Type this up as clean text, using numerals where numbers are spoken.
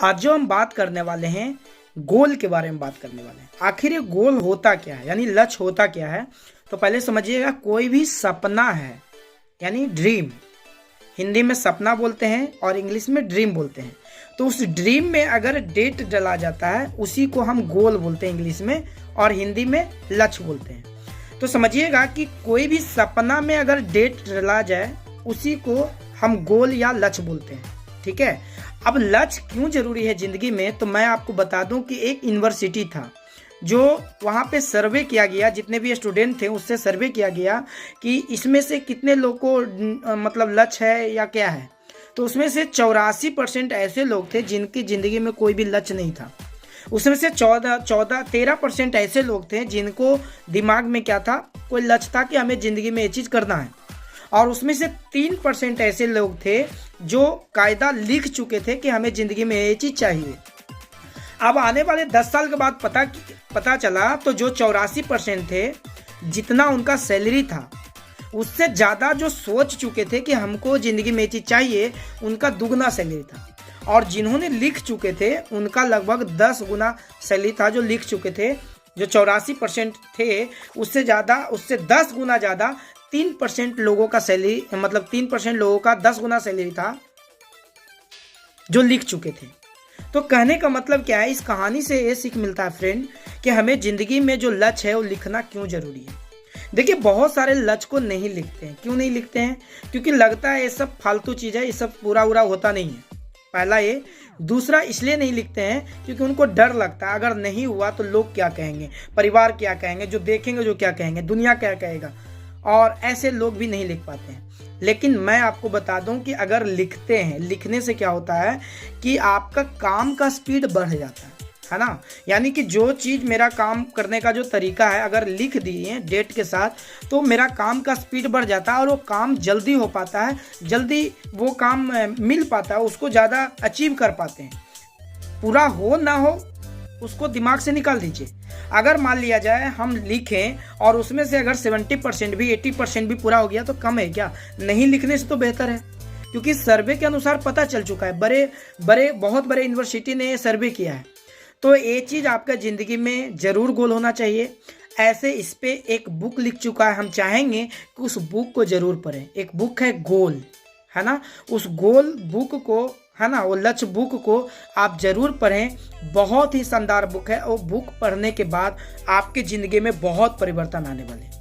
आज जो हम बात करने वाले हैं गोल के बारे में बात करने वाले हैं। आखिर ये गोल होता क्या है, यानी लक्ष्य होता क्या है। तो पहले समझिएगा, कोई भी सपना है यानी ड्रीम, हिंदी में सपना बोलते हैं और इंग्लिश में ड्रीम बोलते हैं। तो उस ड्रीम में अगर डेट डला जाता है उसी को हम गोल बोलते हैं इंग्लिश में, और हिंदी में लक्ष्य बोलते हैं। तो समझिएगा कि कोई भी सपना में अगर डेट डला जाए उसी को हम गोल या लक्ष्य बोलते हैं। ठीक है, अब लक्ष्य क्यों जरूरी है जिंदगी में, तो मैं आपको बता दूं कि एक यूनिवर्सिटी था जो वहाँ पे सर्वे किया गया, जितने भी स्टूडेंट थे उससे सर्वे किया गया कि इसमें से कितने लोग को मतलब लक्ष्य है या क्या है। तो उसमें से 84% ऐसे लोग थे जिनकी ज़िंदगी में कोई भी लक्ष्य नहीं था। उसमें से 13% ऐसे लोग थे जिनको दिमाग में क्या था, कोई लक्ष्य था कि हमें ज़िंदगी में ये चीज़ करना है। और उसमें से 3% ऐसे लोग थे जो कायदा लिख चुके थे कि हमें ज़िंदगी में ये चीज़ चाहिए। अब आने वाले 10 साल के बाद पता चला तो जो 84% थे, जितना उनका सैलरी था उससे ज़्यादा जो सोच चुके थे कि हमको ज़िंदगी में ये चीज़ चाहिए, उनका दुगना सैलरी था। और जिन्होंने लिख चुके थे उनका लगभग 10 गुना सैलरी था जो लिख चुके थे। जो 84% थे उससे ज़्यादा, उससे 10 गुना ज़्यादा 3% लोगों का सैलरी, मतलब 3% लोगों का 10 गुना सैलरी था जो लिख चुके थे। तो कहने का मतलब क्या है, इस कहानी से ये सीख मिलता है फ्रेंड कि हमें ज़िंदगी में जो लक्ष्य है वो लिखना क्यों ज़रूरी है। देखिए, बहुत सारे लक्ष्य को नहीं लिखते हैं। क्यों नहीं लिखते हैं? क्योंकि लगता है ये सब फालतू चीज़ है, ये सब पूरा होता नहीं है, पहला ये। दूसरा, इसलिए नहीं लिखते हैं क्योंकि उनको डर लगता है अगर नहीं हुआ तो लोग क्या कहेंगे, परिवार क्या कहेंगे, जो देखेंगे जो क्या कहेंगे, दुनिया क्या कहेगा, और ऐसे लोग भी नहीं लिख पाते हैं। लेकिन मैं आपको बता दूं कि अगर लिखते हैं, लिखने से क्या होता है कि आपका काम का स्पीड बढ़ जाता है ना। यानी कि जो चीज़, मेरा काम करने का जो तरीका है, अगर लिख दिए डेट के साथ तो मेरा काम का स्पीड बढ़ जाता है और वो काम जल्दी हो पाता है, जल्दी वो काम मिल पाता है, उसको ज़्यादा अचीव कर पाते हैं। पूरा हो ना हो उसको दिमाग से निकाल दीजिए। अगर मान लिया जाए हम लिखें और उसमें से अगर 70% भी 80% भी पूरा हो गया तो कम है क्या? नहीं लिखने से तो बेहतर है, क्योंकि सर्वे के अनुसार पता चल चुका है, बहुत बड़े यूनिवर्सिटी ने ये सर्वे किया है। तो ये चीज़ आपका ज़िंदगी में ज़रूर गोल होना चाहिए। ऐसे इस पे एक बुक लिख चुका है, हम चाहेंगे कि उस बुक को ज़रूर पढ़ें। एक बुक है गोल, है ना, उस गोल बुक को, है ना, वो लक्ष्य बुक को आप ज़रूर पढ़ें। बहुत ही शानदार बुक है, वो बुक पढ़ने के बाद आपकी ज़िंदगी में बहुत परिवर्तन आने वाले हैं।